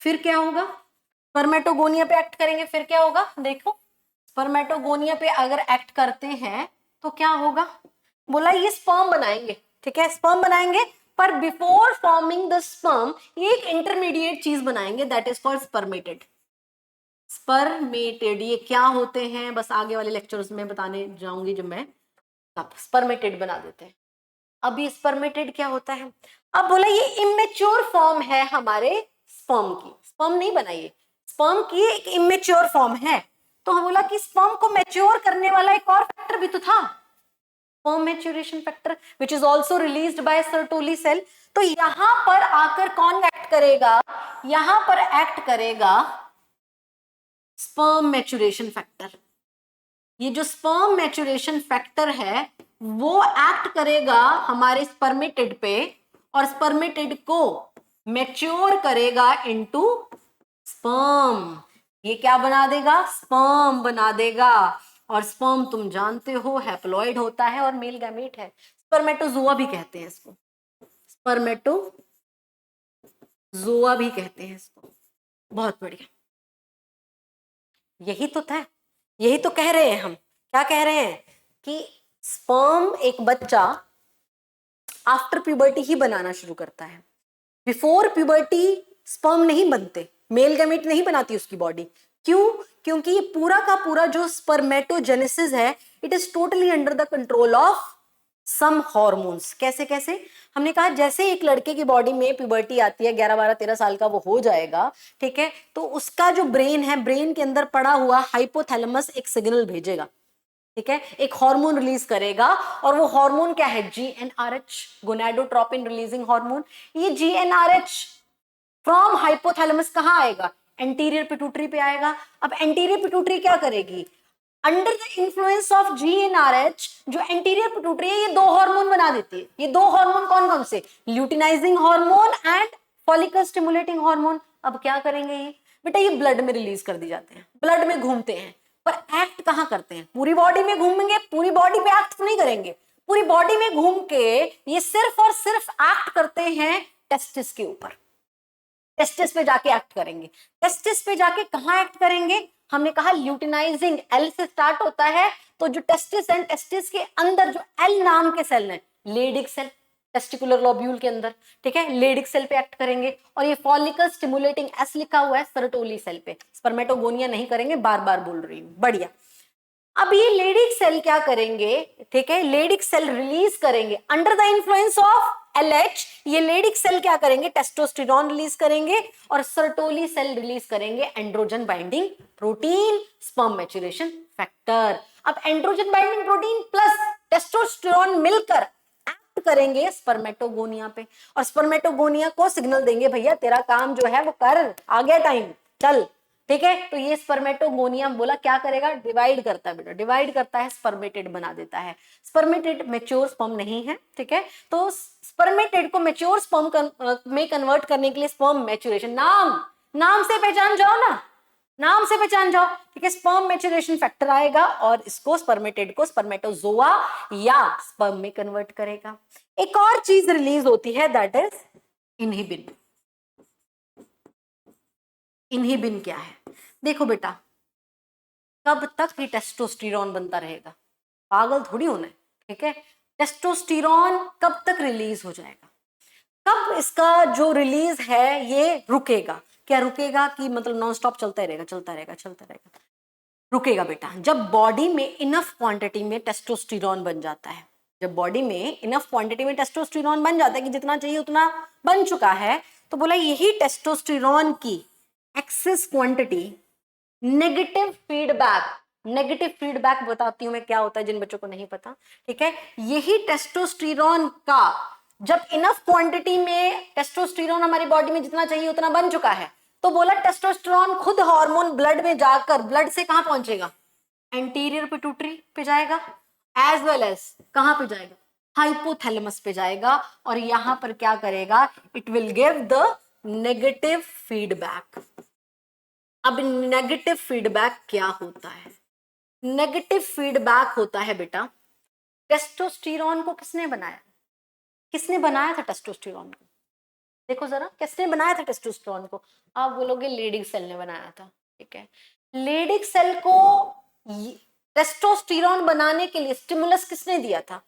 फिर क्या होगा? स्पर्मेटोगोनिया पे एक्ट करेंगे, फिर क्या होगा? देखो, स्पर्मेटोगोनिया पे अगर एक्ट करते हैं तो क्या होगा? बोला ये स्पर्म बनाएंगे। ठीक है, स्पर्म बनाएंगे, पर बिफोर फॉर्मिंग द स्पर्म ये एक इंटरमीडिएट चीज बनाएंगे, दैट इज कॉल्ड स्पर्मेटेड। ये क्या होते हैं बस आगे वाले लेक्चर्स में बताने जाऊंगी जब मैं, तब स्पर्मेटेड बना देते हैं। अब ये स्पर्मेटेड क्या होता है? अब बोला ये इमेच्योर फॉर्म है हमारे स्पर्म की। स्पर्म नहीं बनाइए, स्पर्म की एक इमेच्योर फॉर्म है। तो हम बोला कि स्पर्म को मैच्योर करने वाला एक और फैक्टर भी तो था, sperm maturation factor, which is also released by Sertoli cell. तो यहां पर आकर कौन एक्ट करेगा? यहां पर एक्ट करेगा स्पर्म मैच्योरेशन फैक्टर। ये जो स्पर्म मैच्योरेशन फैक्टर है वो एक्ट करेगा हमारे स्पर्मेटेड पे, और स्पर्मेटेड को मैच्योर करेगा इनटू स्पर्म। ये क्या बना देगा? स्पर्म बना देगा। और स्पर्म तुम जानते हो हैप्लॉइड होता है और मेल गैमेट है, स्पर्मेटोजोआ भी कहते हैं इसको, स्पर्मेटोजोआ भी कहते हैं इसको। बहुत बढ़िया, यही तो था, यही तो कह रहे हैं हम। क्या कह रहे हैं? कि स्पर्म एक बच्चा आफ्टर प्यूबर्टी ही बनाना शुरू करता है, बिफोर प्यूबर्टी स्पर्म नहीं बनते, मेल गैमेट नहीं बनाती उसकी बॉडी। क्यों? क्योंकि ये पूरा का पूरा जो स्पर्मेटोजेनेसिस है it is totally under the control of some hormones. कैसे कैसे? हमने कहा जैसे एक लड़के की बॉडी में प्यूबर्टी आती है, 11 12 13 साल का वो हो जाएगा, ठीक है, तो उसका जो ब्रेन है, ब्रेन के अंदर पड़ा हुआ हाइपोथैलेमस एक सिग्नल भेजेगा, ठीक है, एक हार्मोन रिलीज करेगा, और वो हार्मोन क्या है? GnRH, gonadotropin releasing hormone. ये GnRH फ्रॉम हाइपोथैलेमस कहां आएगा? एंटीरियर पिट्यूटरी पे आएगा। अब एंटीरियर पिट्यूटरी क्या करेगी? Under the influence of GnRH जो एंटीरियर पिट्यूटरी है ये दो हार्मोन बना देती है। ये दो हार्मोन कौन कौन से? Luteinizing hormone and follicle stimulating hormone. अब क्या करेंगे ये? बेटा ये ब्लड में रिलीज कर दी जाते हैं, ब्लड में घूमते हैं, पर एक्ट कहां करते हैं? पूरी बॉडी में घूमेंगे, पूरी बॉडी पे एक्ट नहीं करेंगे। पूरी बॉडी में घूम के ये सिर्फ और सिर्फ एक्ट करते हैं टेस्टिस के ऊपर। टेस्टिस पे जाके एक्ट करेंगे। टेस्टिस पे जाके कहां एक्ट करेंगे? हमने कहा ल्यूटिनाइजिंग, L से स्टार्ट होता है, तो जो टेस्टिस एंड टेस्टिस के अंदर जो L नाम के सेल हैं, लेडिक सेल, टेस्टिकुलर लोब्यूल के अंदर, ठीक है, लेडिक सेल पे एक्ट करेंगे। और ये फॉलिकल स्टिमुलेटिंग S लिखा हुआ है सर्टोली सेल पे। स्पर्मेटोगोनिया नहीं करेंगे, बार बार बोल रही हूं, बढ़िया। अब ये लेडिक सेल क्या करेंगे? ठीक है, लेडिक सेल रिलीज करेंगे under the influence of LH। ये लेडिक सेल क्या करेंगे? टेस्टोस्टेरोन रिलीज करेंगे, और सर्टोली सेल रिलीज करेंगे androgen binding protein, sperm maturation factor. अब androgen binding protein plus testosterone मिलकर एक्ट करेंगे स्पर्मेटोगोनिया पे, और स्पर्मेटोगोनिया को सिग्नल देंगे भैया तेरा काम जो है वो कर, आ गया टाइम, चल, ठीक है। तो ये स्पर्मेटोगोनिया बोला क्या करेगा? डिवाइड करता है बेटा, डिवाइड करता है, स्पर्मेटेड बना देता है। स्पर्मेटेड मैच्योर स्पर्म नहीं है, ठीक है, तो स्पर्मेटेड को मैच्योर स्पर्म में कन्वर्ट करने के लिए स्पर्म मैच्योरेशन, नाम से पहचान जाओ ना, नाम से पहचान जाओ, ठीक है। स्पर्म मैच्योरेशन फैक्टर आएगा और इसको स्पर्मेटेड को स्पर्मेटोजोआ या स्पर्म में कन्वर्ट करेगा। एक और चीज रिलीज होती है, दैट इज इनहिबिन। इनहिबिन क्या है? देखो बेटा, कब तक ये टेस्टोस्टेरोन बनता रहेगा? पागल थोड़ी होना है, ठीक है। टेस्टोस्टेरोन कब तक रिलीज हो जाएगा? कब इसका जो रिलीज है ये रुकेगा? क्या रुकेगा कि मतलब नॉन स्टॉप चलता ही रहेगा, चलता रहेगा, चलता रहेगा? रुकेगा बेटा जब बॉडी में इनफ क्वांटिटी में टेस्टोस्टेरोन बन जाता है। जब बॉडी में इनफ क्वांटिटी में टेस्टोस्टेरोन बन जाता है कि जितना चाहिए उतना बन चुका है, तो बोला यही टेस्टोस्टेरोन की एक्सेस क्वांटिटी नेगेटिव फीडबैक बताती हूं मैं क्या होता है जिन बच्चों को नहीं पता, ठीक है। यही टेस्टोस्टेरोन का जब इनफ क्वांटिटी में टेस्टोस्टेरोन हमारी बॉडी में जितना चाहिए उतना बन चुका है, तो बोला टेस्टोस्टेरोन खुद हार्मोन ब्लड में जाकर ब्लड से कहां पहुंचेगा? एंटीरियर पिट्यूटरी पे जाएगा, एज वेल एज कहां पे जाएगा? हाइपोथैलेमस पे जाएगा, और यहां पर क्या करेगा? It will give the negative feedback. अब नेगेटिव फीडबैक क्या होता है? नेगेटिव फीडबैक होता है बेटा, टेस्टोस्टेरोन को किसने बनाया? किसने बनाया था टेस्टोस्टेरोन को? देखो जरा, किसने बनाया था टेस्टोस्टेरोन को? आप बोलोगे लेडिक सेल ने बनाया था, ठीक है। लेडिक सेल को टेस्टोस्टेरोन बनाने के लिए स्टिमुलस किसने दिया था?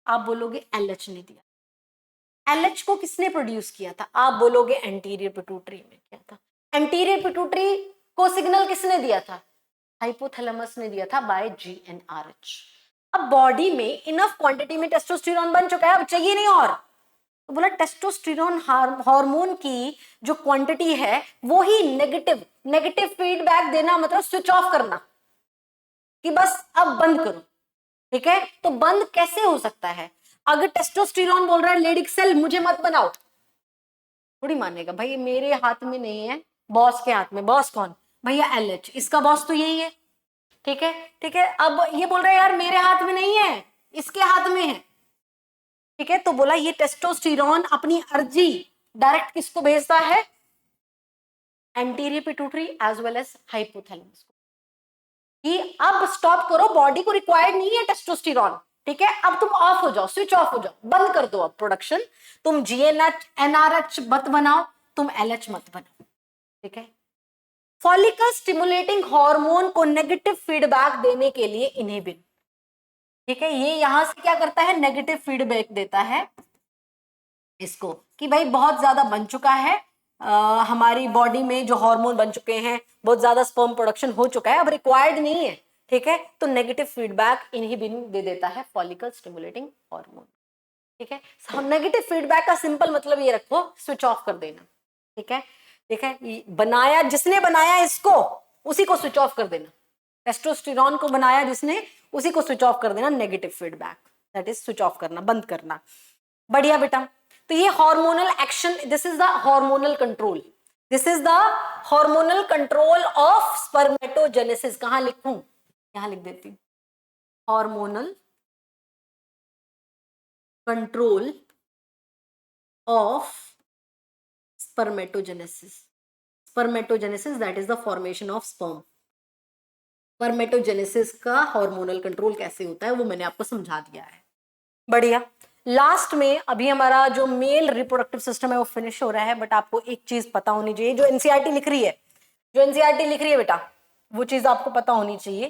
आप बोलोगे एलएच ने दिया। एलएच को किसने प्रोड्यूस किया था? आप बोलोगे एंटीरियर पिट्यूटरी में किया था। एंटीरियर पिट्यूटरी को सिग्नल किसने दिया था? हाइपोथैलेमस ने दिया था बाय जीएनआरएच। अब बॉडी में इनफ क्वांटिटी में टेस्टोस्टेरोन बन चुका है, अब चाहिए नहीं और, तो बोला टेस्टोस्टेरोन हार्मोन की जो क्वांटिटी है वो ही नेगेटिव फीडबैक देना, मतलब स्विच ऑफ करना कि बस अब बंद करो, ठीक है। तो बंद कैसे हो सकता है? अगर टेस्टोस्टेरोन बोल रहा है लेडिक सेल मुझे मत बनाओ, थोड़ी मानेगा भाई, मेरे हाथ में नहीं है, बॉस के हाथ में। बॉस कौन? भैया एलएच, इसका बॉस तो यही है, ठीक है, ठीक है। अब ये बोल रहा है यार मेरे हाथ में नहीं है, इसके हाथ में है, ठीक है। तो बोला ये टेस्टोस्टेरोन अपनी अर्जी डायरेक्ट किसको भेजता है? Anterior pituitary as well as hypothalamus को, कि अब स्टॉप करो, बॉडी को रिक्वायर्ड नहीं है टेस्टोस्टेरोन, ठीक है। अब तुम ऑफ हो जाओ, स्विच ऑफ हो जाओ, बंद कर दो अब प्रोडक्शन। तुम जीएनएच एनआरएच मत बनाओ, तुम एलएच मत बनाओ, ठीक है। फॉलिकल स्टिमुलेटिंग हार्मोन को नेगेटिव फीडबैक देने के लिए इनहिबिन, ठीक है, ये यहां से क्या करता है? नेगेटिव फीडबैक देता है इसको कि भाई बहुत ज्यादा बन चुका है, हमारी बॉडी में जो हार्मोन बन चुके हैं, बहुत ज्यादा स्पर्म प्रोडक्शन हो चुका है, अब रिक्वायर्ड नहीं है, ठीक है। तो नेगेटिव फीडबैक इनहिबिन दे देता है फॉलिकल स्टिमुलेटिंग हार्मोन, ठीक है। नेगेटिव फीडबैक का सिंपल मतलब ये रखो, स्विच ऑफ कर देना, ठीक है, ठीक है। बनाया जिसने बनाया इसको, उसी को स्विच ऑफ कर देना। टेस्टोस्टेरोन को बनाया जिसने, उसी को स्विच ऑफ कर देना। Negative feedback that is switch off करना, बंद करना। बढ़िया बेटा। तो ये hormonal action, this is the hormonal control, this is the hormonal control of spermatogenesis. कहां लिखूं? यहां लिख देती हूं, hormonal control of spermatogenesis. Spermatogenesis that is the formation of sperm. Spermatogenesis का हार्मोनल कंट्रोल कैसे होता है वो मैंने आपको समझा दिया है। बढ़िया। लास्ट में अभी हमारा जो मेल रिप्रोडक्टिव सिस्टम है वो फिनिश हो रहा है, बट आपको एक चीज पता होनी चाहिए, जो एनसीईआरटी लिख रही है, जो एनसीईआरटी लिख रही है बेटा, वो चीज आपको पता होनी चाहिए।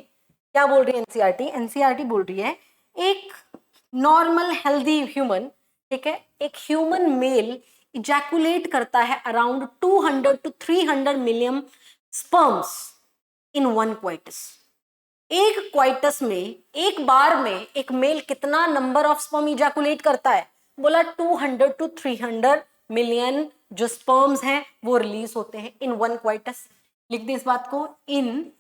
क्या बोल रही है एनसीईआरटी? एनसीईआरटी बोल रही है एक नॉर्मल हेल्दी ह्यूमन, ठीक है, एक ह्यूमन मेल इजैकुलेट करता है around 200 to 300 million sperms in one coitus. एक क्वाइटस में, एक बार में एक मेल कितना नंबर ऑफ स्पर्म इजैकुलेट करता है? बोला 200 to 300 मिलियन जो स्पर्म्स हैं वो रिलीज होते हैं इन वन क्वाइटस। लिख दे इस बात को, इन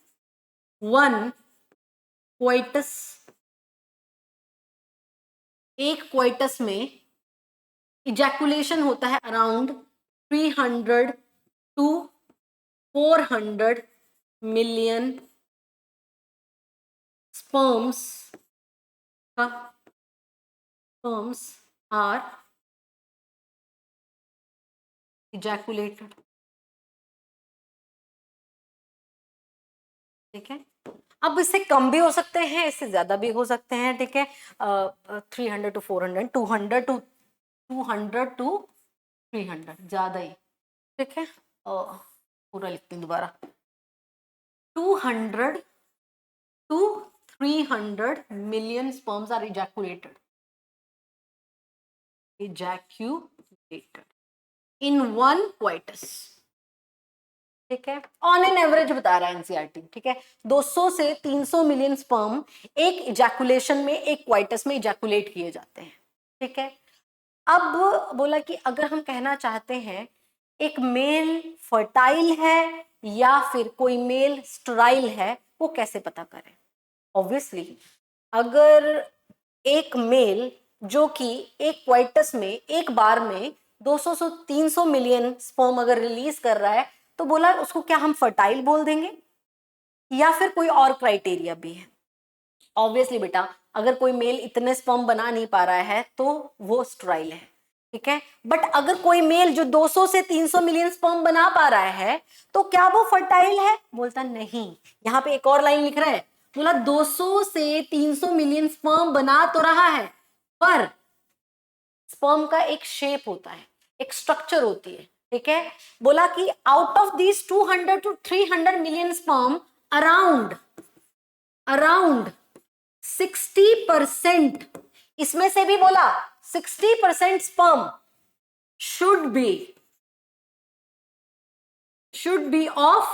वन क्वाइटस। एक क्वाइटस में इजैकुलेशन होता है around 300 to 400 million sperms are ejaculated ठीक है, अब इससे कम भी हो सकते हैं, इससे ज्यादा भी हो सकते हैं, ठीक है, 300 to 400, 200 to 300, ज्यादा ही, ठीक है, पूरा लिखती हूँ दोबारा, 200 to 300 million sperms are ejaculated in one coitus, ठीक है, ऑन एन एवरेज बता रहा है एनसीईआरटी, ठीक है, 200 से 300 मिलियन स्पर्म एक इजैकुलेशन में, एक क्वाइटस में इजैकुलेट किए जाते हैं, ठीक है। अब बोला कि अगर हम कहना चाहते हैं एक मेल फर्टाइल है या फिर कोई मेल स्टेराइल है, वो कैसे पता करें। ऑब्वियसली अगर एक मेल जो कि एक क्वाइटस में एक बार में 200 से 300 मिलियन स्पर्म अगर रिलीज कर रहा है, तो बोला उसको क्या हम फर्टाइल बोल देंगे या फिर कोई और क्राइटेरिया भी है। ऑब्वियसली बेटा अगर कोई मेल इतने स्पर्म बना नहीं पा रहा है तो वो स्टेराइल है, ठीक है, बट अगर कोई मेल जो 200 से 300 मिलियन स्पर्म बना पा रहा है तो क्या वो फर्टाइल है, बोलता नहीं। यहाँ पे एक और लाइन लिख रहा है, बोला 200 से 300 मिलियन स्पर्म बना तो रहा है, पर स्पर्म का एक शेप होता है, एक स्ट्रक्चर होती है, ठीक है, बोला कि out of these 200 to 300 million sperm around 60%, इसमें से भी बोला 60% sperm should be of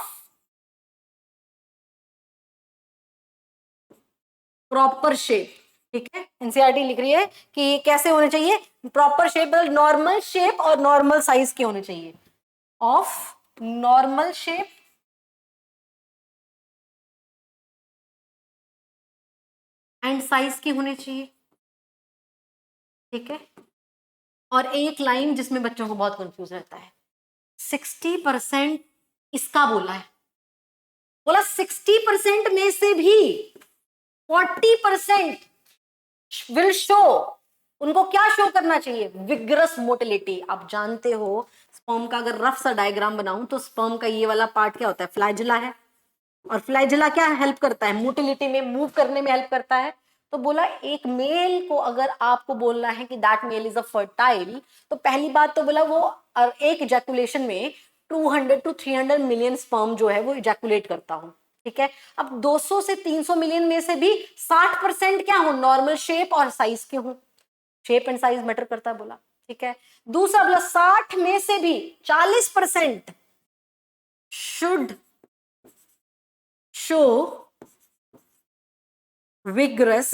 proper shape, ठीक है, एनसीईआरटी लिख रही है कि कैसे होने चाहिए, प्रॉपर शेप, नॉर्मल शेप और नॉर्मल साइज के होने चाहिए, of normal shape and size के होने चाहिए, ठीक है। और एक लाइन जिसमें बच्चों को बहुत कंफ्यूज रहता है, 60% इसका बोला है, बोला 60% में से भी 40% विल शो, उनको क्या शो करना चाहिए, विग्रस मोटिलिटी। आप जानते हो स्पर्म का अगर रफ सा डायग्राम बनाऊं तो स्पर्म का ये वाला पार्ट क्या होता है, फ्लैजिला है, और फ्लैजिला क्या हेल्प करता है, मोटिलिटी में, मूव करने में हेल्प करता है। तो बोला एक मेल को अगर आपको बोलना है कि that male is a fertile, तो पहली बात तो बोला वो एक इजैकुलेशन में 200 to 300 मिलियन स्पर्म जो है वो इजैकुलेट करता हूं, ठीक है। अब 200 से 300 मिलियन में से भी 60% क्या हो, नॉर्मल शेप और साइज के हो, शेप एंड साइज मैटर करता है बोला, ठीक है। दूसरा बोला 60 में से भी 40% शुड शो विग्रस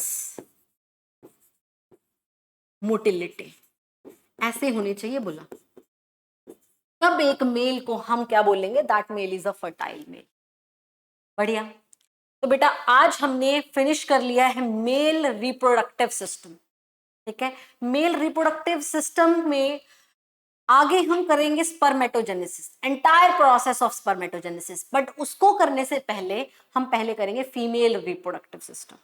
मोटिलिटी, ऐसे होने चाहिए बोला, तब एक मेल को हम क्या बोलेंगे, that male is a fertile male. बढ़िया, तो बेटा आज हमने फिनिश कर लिया है मेल रिप्रोडक्टिव सिस्टम, ठीक है। मेल रिप्रोडक्टिव सिस्टम में आगे हम करेंगे spermatogenesis, entire process of spermatogenesis, but उसको करने से पहले हम पहले करेंगे female reproductive system,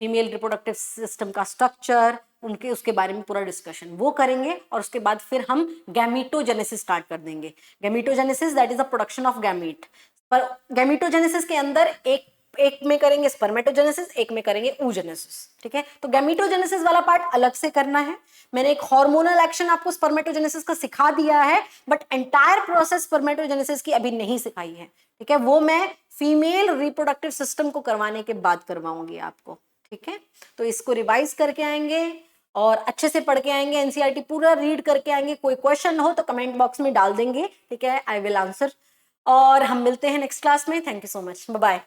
female reproductive system का स्ट्रक्चर, उनके उसके बारे में पूरा डिस्कशन वो करेंगे, और उसके बाद फिर हम गैमीटोजेनेसिस स्टार्ट कर देंगे। Gametogenesis that is the production of gamete, पर गैमीटोजेनेसिस के अंदर एक में करेंगे स्पर्मेटोजेनेसिस, एक में करेंगे oogenesis, ठीक है। तो गैमीटोजेनेसिस वाला पार्ट अलग से करना है। मैंने एक हार्मोनल एक्शन आपको स्पर्मेटोजेनेसिस का सिखा दिया है, बट एंटायर प्रोसेस स्पर्मेटोजेनेसिस की अभी नहीं सिखाई है, ठीक है, वो मैं फीमेल रिप्रोडक्टिव सिस्टम को करवाने के बाद करवाऊंगी आपको, ठीक है। तो इसको रिवाइज करके आएंगे और अच्छे से पढ़ के आएंगे, एनसीईआरटी पूरा रीड करके आएंगे। कोई क्वेश्चन हो तो कमेंट बॉक्स में डाल देंगे, ठीक है, आई विल आंसर। और हम मिलते हैं नेक्स्ट क्लास में। Thank you so much, bye bye.